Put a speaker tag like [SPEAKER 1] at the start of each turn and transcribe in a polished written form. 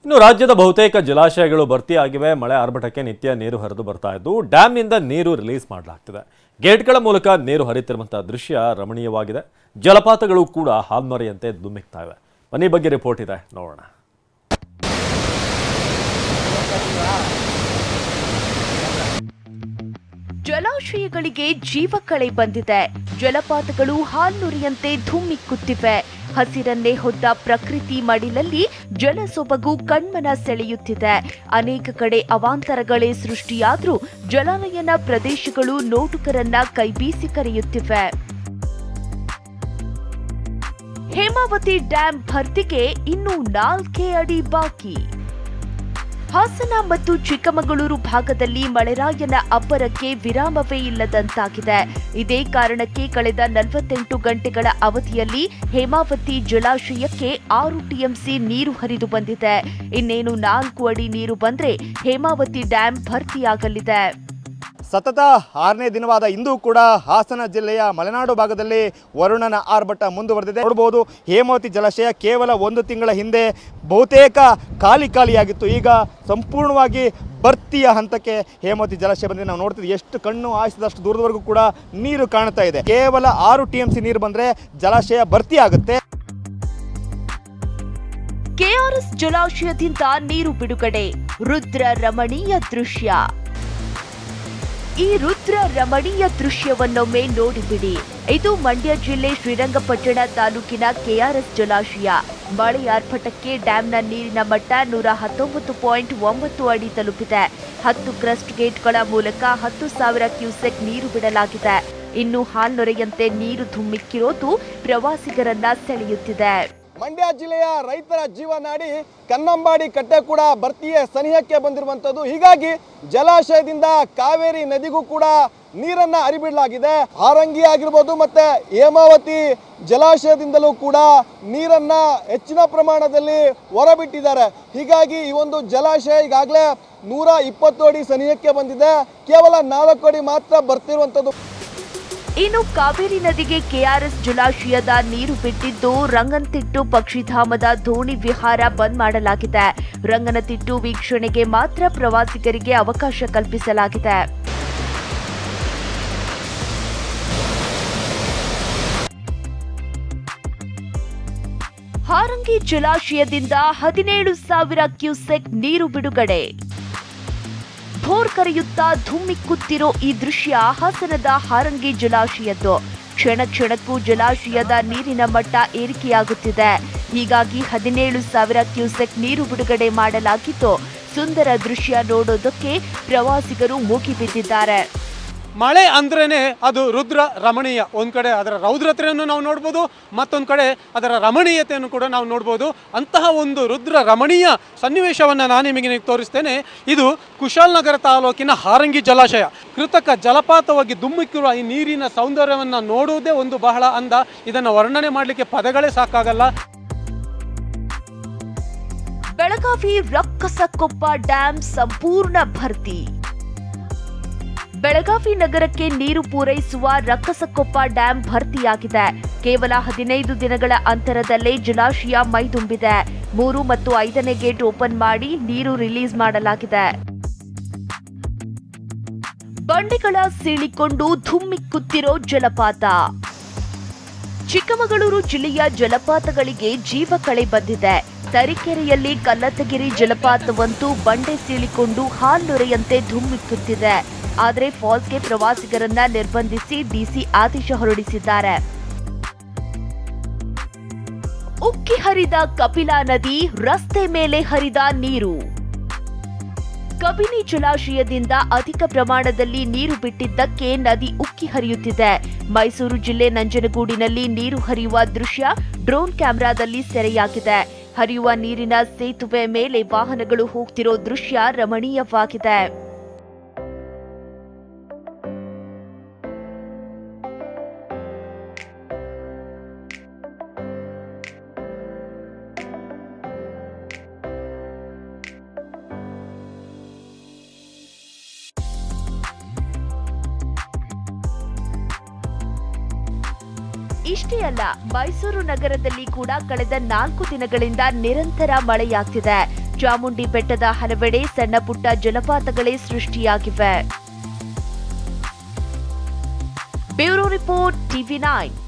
[SPEAKER 1] ಇನ್ನು ರಾಜ್ಯದ ಬಹುತೇಕ ಜಲಾಶಯಗಳು ಭರ್ತಿಯಾಗಿವೆ. ಮಳೆ ಆರ್ಭಟಕ್ಕೆ ನಿತ್ಯ ನೀರು ಹರಿದು ಬರ್ತಾ ಇದ್ದು ಡ್ಯಾಂನಿಂದ ನೀರು ರಿಲೀಸ್ ಮಾಡಲಾಗ್ತಿದೆ. ಗೇಟ್ಗಳ ಮೂಲಕ ನೀರು ಹರಿತಿರುವಂತಹ ದೃಶ್ಯ ರಮಣೀಯವಾಗಿದೆ. ಜಲಪಾತಗಳು ಕೂಡ ಹಾಲ್ಮರಿಯಂತೆ ಧುಮ್ಮಿಕ್ತಾ ಇವೆ. ಮನೆ ಬಗ್ಗೆ ರಿಪೋರ್ಟ್ ಇದೆ, ನೋಡೋಣ.
[SPEAKER 2] ಜಲಾಶಯಗಳಿಗೆ ಜೀವಕಳೆ ಬಂದಿದೆ. ಜಲಪಾತಗಳು ಹಾಲ್ನುರಿಯಂತೆ ಧುಮ್ಮಿಕ್ಕುತ್ತಿವೆ. ಹಸಿರನ್ನೇ ಹೊದ್ದ ಪ್ರಕೃತಿ ಮಡಿಲಲ್ಲಿ ಜಲಸೊಬಗು ಕಣ್ಮನ ಸೆಳೆಯುತ್ತಿದೆ. ಅನೇಕ ಕಡೆ ಅವಾಂತರಗಳೇ ಸೃಷ್ಟಿಯಾದ್ರೂ ಜಲಾನಯನ ಪ್ರದೇಶಗಳು ನೋಟುಗರನ್ನ ಕೈಬೀಸಿ ಕರೆಯುತ್ತಿವೆ. ಹೇಮಾವತಿ ಡ್ಯಾಂ ಭರ್ತಿಗೆ ಇನ್ನೂ 4 ಅಡಿ ಬಾಕಿ. ಹಾಸನ ಮತ್ತು ಚಿಕ್ಕಮಗಳೂರು ಭಾಗದಲ್ಲಿ ಮಳೆರಾಯನ ಅಬ್ಬರಕ್ಕೆ ವಿರಾಮವೇ ಇಲ್ಲದಂತಾಗಿದೆ. ಇದೇ ಕಾರಣಕ್ಕೆ ಕಳೆದ 48 ಗಂಟೆಗಳ ಅವಧಿಯಲ್ಲಿ ಹೇಮಾವತಿ ಜಲಾಶಯಕ್ಕೆ 6 ಟಿಎಂಸಿ ನೀರು ಹರಿದು ಬಂದಿದೆ. ಇನ್ನೇನು 4 ಅಡಿ ನೀರು ಬಂದ್ರೆ ಹೇಮಾವತಿ ಡ್ಯಾಂ ಭರ್ತಿಯಾಗಲಿದೆ.
[SPEAKER 3] ಸತತ 6ನೇ ದಿನವಾದ ಇಂದು ಕೂಡ ಹಾಸನ ಜಿಲ್ಲೆಯ ಮಲೆನಾಡು ಭಾಗದಲ್ಲಿ ವರುಣನ ಆರ್ಭಟ ಮುಂದುವರೆದಿದೆ. ನೋಡಬಹುದು, ಹೇಮಾವತಿ ಜಲಾಶಯ ಕೇವಲ 1 ತಿಂಗಳ ಹಿಂದೆ ಬಹುತೇಕ ಖಾಲಿಯಾಗಿತ್ತು. ಈಗ ಸಂಪೂರ್ಣವಾಗಿ ಭರ್ತಿಯ ಹಂತಕ್ಕೆ ಹೇಮಾವತಿ ಜಲಾಶಯ ಬಂದಿದೆ. ನಾವು ನೋಡ್ತಿದ್ವಿ, ಎಷ್ಟು ಕಣ್ಣು ಹಾಯಿಸಿದಷ್ಟು ದೂರದವರೆಗೂ ಕೂಡ ನೀರು ಕಾಣ್ತಾ ಇದೆ. ಕೇವಲ 6 ಟಿಎಂಸಿ ನೀರು ಬಂದ್ರೆ ಜಲಾಶಯ ಭರ್ತಿ ಆಗುತ್ತೆ.
[SPEAKER 2] ಕೆಆರ್ಎಸ್ ಜಲಾಶಯದಿಂದ ನೀರು ಬಿಡುಗಡೆ, ರುದ್ರ ರಮಣೀಯ ದೃಶ್ಯ. ಈ ರುದ್ರ ರಮಣೀಯ ದೃಶ್ಯವನ್ನೊಮ್ಮೆ ನೋಡಿಬಿಡಿ. ಇದು ಮಂಡ್ಯ ಜಿಲ್ಲೆ ಶ್ರೀರಂಗಪಟ್ಟಣ ತಾಲೂಕಿನ ಕೆಆರ್ಎಸ್ ಜಲಾಶಯ. ಮಳೆ ಆರ್ಭಟಕ್ಕೆ ಡ್ಯಾಂನ ನೀರಿನ ಮಟ್ಟ 119.9 ಅಡಿ ತಲುಪಿದೆ. 10 ಕ್ರಸ್ಟ್ ಗೇಟ್ಗಳ ಮೂಲಕ 10,000 ಕ್ಯೂಸೆಕ್ ನೀರು ಬಿಡಲಾಗಿದೆ. ಇನ್ನು ಹಾಲ್ನೊರೆಯಂತೆ ನೀರು ಧುಮ್ಮಿಕ್ಕಿರೋದು ಪ್ರವಾಸಿಗರನ್ನ ಸೆಳೆಯುತ್ತಿದೆ.
[SPEAKER 3] ಮಂಡ್ಯ ಜಿಲ್ಲೆಯ ರೈತರ ಜೀವನಾಡಿ ಕನ್ನಂಬಾಡಿ ಕಟ್ಟೆ ಕೂಡ ಭರ್ತಿಯ ಸನಿಹಕ್ಕೆ ಬಂದಿರುವಂಥದ್ದು. ಹೀಗಾಗಿ ಜಲಾಶಯದಿಂದ ಕಾವೇರಿ ನದಿಗೂ ಕೂಡ ನೀರನ್ನ ಹರಿಬಿಡಲಾಗಿದೆ. ಹಾರಂಗಿ ಆಗಿರ್ಬೋದು ಮತ್ತೆ ಹೇಮಾವತಿ ಜಲಾಶಯದಿಂದಲೂ ಕೂಡ ನೀರನ್ನ ಹೆಚ್ಚಿನ ಪ್ರಮಾಣದಲ್ಲಿ ಹೊರಬಿಟ್ಟಿದ್ದಾರೆ. ಹೀಗಾಗಿ ಈ ಒಂದು ಜಲಾಶಯ ಈಗಾಗಲೇ 120 ಅಡಿ ಸನಿಹಕ್ಕೆ ಬಂದಿದೆ. ಕೇವಲ 4 ಅಡಿ ಮಾತ್ರ ಬರ್ತಿರುವಂಥದ್ದು.
[SPEAKER 2] ಇನ್ನು ಕಾವೇರಿ ನದಿಗೆ ಕೆಆರ್ಎಸ್ ಜಲಾಶಯದ ನೀರು ಬಿಟ್ಟಿದ್ದು ರಂಗನತಿಟ್ಟು ಪಕ್ಷಿಧಾಮದ ದೋಣಿ ವಿಹಾರ ಬಂದ್ ಮಾಡಲಾಗಿದೆ. ರಂಗನತಿಟ್ಟು ವೀಕ್ಷಣೆಗೆ ಮಾತ್ರ ಪ್ರವಾಸಿಗರಿಗೆ ಅವಕಾಶ ಕಲ್ಪಿಸಲಾಗಿದೆ. ಹಾರಂಗಿ ಜಲಾಶಯದಿಂದ 17,000 ಕ್ಯೂಸೆಕ್ ನೀರು ಬಿಡುಗಡೆ. ಭೋರ್ ಕರೆಯುತ್ತಾ ಧುಮ್ಮಿಕ್ಕುತ್ತಿರೋ ಈ ದೃಶ್ಯ ಹಾಸನದ ಹಾರಂಗಿ ಜಲಾಶಯದ್ದು. ಕ್ಷಣಕ್ಕೂ ಜಲಾಶಯದ ನೀರಿನ ಮಟ್ಟ ಏರಿಕೆಯಾಗುತ್ತಿದೆ. ಹೀಗಾಗಿ 17,000 ಕ್ಯೂಸೆಕ್ ನೀರು ಬಿಡುಗಡೆ ಮಾಡಲಾಗಿದ್ದು ಸುಂದರ ದೃಶ್ಯ ನೋಡೋದಕ್ಕೆ ಪ್ರವಾಸಿಗರು ಮುಗಿಬಿದ್ದಿದ್ದಾರೆ.
[SPEAKER 4] ಮಳೆ ಅಂದ್ರೇನೆ ಅದು ರುದ್ರ ರಮಣೀಯ. ಒಂದು ಕಡೆ ಅದರ ರೌದ್ರತೆಯನ್ನು ನಾವು ನೋಡ್ಬೋದು, ಮತ್ತೊಂದು ಕಡೆ ಅದರ ರಮಣೀಯತೆಯನ್ನು ಕೂಡ ನಾವು ನೋಡ್ಬೋದು. ಅಂತಹ ಒಂದು ರುದ್ರ ರಮಣೀಯ ಸನ್ನಿವೇಶವನ್ನು ನಾನು ನಿಮಗೆ ತೋರಿಸ್ತೇನೆ. ಇದು ಕುಶಾಲನಗರ ತಾಲೂಕಿನ ಹಾರಂಗಿ ಜಲಾಶಯ. ಕೃತಕ ಜಲಪಾತವಾಗಿ ಧುಮ್ಮಿಕ್ಕಿರುವ ಈ ನೀರಿನ ಸೌಂದರ್ಯವನ್ನು ನೋಡುವುದೇ ಒಂದು ಬಹಳ ಅಂದ. ಇದನ್ನು ವರ್ಣನೆ ಮಾಡಲಿಕ್ಕೆ ಪದಗಳೇ ಸಾಕಾಗಲ್ಲ.
[SPEAKER 2] ಬೆಳಗಾವಿ ರಕ್ಕಸಕೊಪ್ಪ ಡ್ಯಾಂ ಸಂಪೂರ್ಣ ಭರ್ತಿ. ಬೆಳಗಾವಿ ನಗರಕ್ಕೆ ನೀರು ಪೂರೈಸುವ ರಕ್ಕಸಕೊಪ್ಪ ಡ್ಯಾಂ ಭರ್ತಿಯಾಗಿದೆ. ಕೇವಲ 15 ದಿನಗಳ ಅಂತರದಲ್ಲೇ ಜಲಾಶಯ ಮೈದುಂಬಿದೆ. 3 ಮತ್ತು 5ನೇ ಗೇಟ್ ಓಪನ್ ಮಾಡಿ ನೀರು ರಿಲೀಸ್ ಮಾಡಲಾಗಿದೆ. ಬಂಡೆಗಳ ಸೀಳಿಕೊಂಡು ಧುಮ್ಮಿಕ್ಕುತ್ತಿರೋ ಜಲಪಾತ. ಚಿಕ್ಕಮಗಳೂರು ಜಿಲ್ಲೆಯ ಜಲಪಾತಗಳಿಗೆ ಜೀವಕಳೆ ಬಂದಿದೆ. ತರೀಕೆರೆಯಲ್ಲಿ ಕಲ್ಲತ್ತಗಿರಿ ಜಲಪಾತವಂತೂ ಬಂಡೆ ಸೀಳಿಕೊಂಡು ಹಾಲ್ನೊರೆಯಂತೆ ಧುಮ್ಮಿಕ್ಕುತ್ತಿದೆ. ಆದರೆ ಫಾಲ್ಸ್ಗೆ ಪ್ರವಾಸಿಗರನ್ನ ನಿರ್ಬಂಧಿಸಿ ಡಿಸಿ ಆದೇಶ ಹೊರಡಿಸಿದ್ದಾರೆ. ಉಕ್ಕಿ ಹರಿದ ಕಪಿಲಾ ನದಿ, ರಸ್ತೆ ಮೇಲೆ ಹರಿದ ನೀರು. ಕಬಿನಿ ಜಲಾಶಯದಿಂದ ಅಧಿಕ ಪ್ರಮಾಣದಲ್ಲಿ ನೀರು ಬಿಟ್ಟಿದ್ದಕ್ಕೆ ನದಿ ಉಕ್ಕಿ ಹರಿಯುತ್ತಿದೆ. ಮೈಸೂರು ಜಿಲ್ಲೆ ನಂಜನಗೂಡಿನಲ್ಲಿ ನೀರು ಹರಿಯುವ ದೃಶ್ಯ ಡ್ರೋನ್ ಕ್ಯಾಮೆರಾದಲ್ಲಿ ಸೆರೆಯಾಗಿದೆ. ಹರಿಯುವ ನೀರಿನ ಸೇತುವೆ ಮೇಲೆ ವಾಹನಗಳು ಹೋಗ್ತಿರೋ ದೃಶ್ಯ ರಮಣೀಯವಾಗಿದೆ. ಇಷ್ಟೇ ಅಲ್ಲ, ಮೈಸೂರು ನಗರದಲ್ಲಿ ಕೂಡ ಕಳೆದ 4 ದಿನಗಳಿಂದ ನಿರಂತರ ಮಳೆಯಾಗ್ತಿದೆ. ಚಾಮುಂಡಿ ಬೆಟ್ಟದ ಹಲವೆಡೆ ಸಣ್ಣ ಪುಟ್ಟ ಜಲಪಾತಗಳೇ ಸೃಷ್ಟಿಯಾಗಿವೆ. Bureau report, TV9.